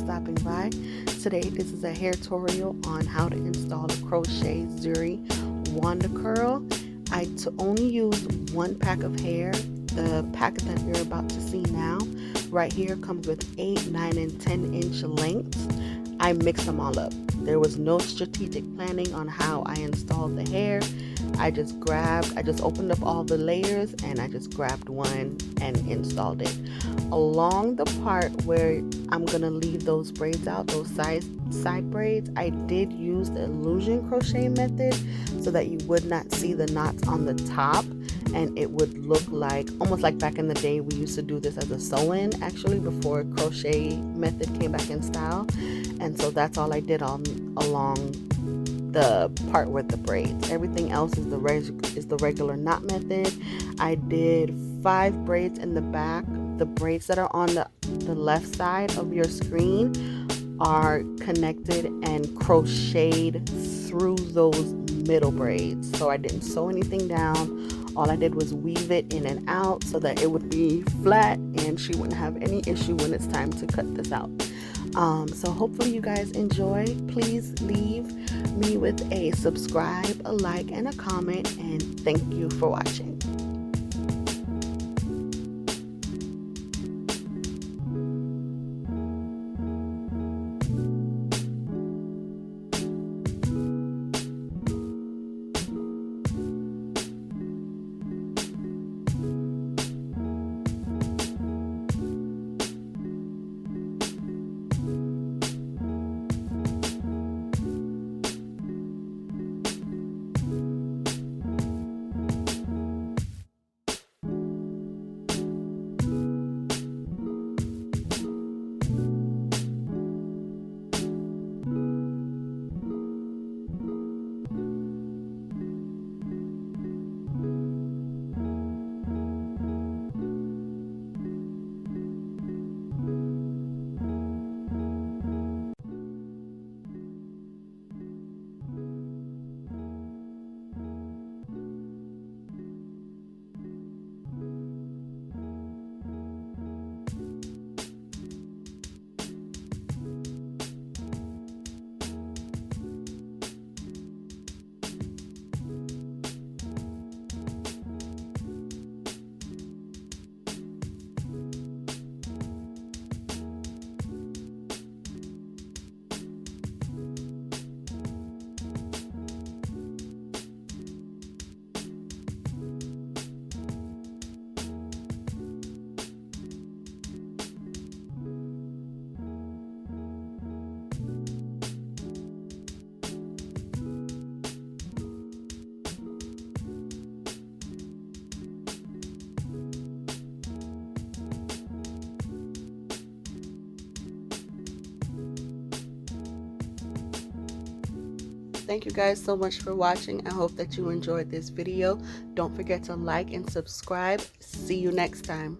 stopping by. Today this is a hair tutorial on how to install a Crochet Zury Wanda Curl. I only used one pack of hair. The packet that you're about to see now right here comes with 8, 9, and 10 inch lengths. I mixed them all up. There was no strategic planning on how I installed the hair. I just opened up all the layers and I just grabbed one and installed it. Along the part where I'm gonna leave those braids out, those side braids, I did use the illusion crochet method so that you would not see the knots on the top, and it would look like almost like back in the day we used to do this as a sew-in, actually, before crochet method came back in style. And so that's all I did along the part with the braids. Everything else is the regular knot method. I did 5 braids in the back. The braids that are on the left side of your screen are connected and crocheted through those middle braids. So I didn't sew anything down. All I did was weave it in and out so that it would be flat and she wouldn't have any issue when it's time to cut this out. So hopefully you guys enjoy. Please leave me with a subscribe, a like, and a comment, and thank you for watching. Thank you guys so much for watching. I hope that you enjoyed this video. Don't forget to like and subscribe. See you next time.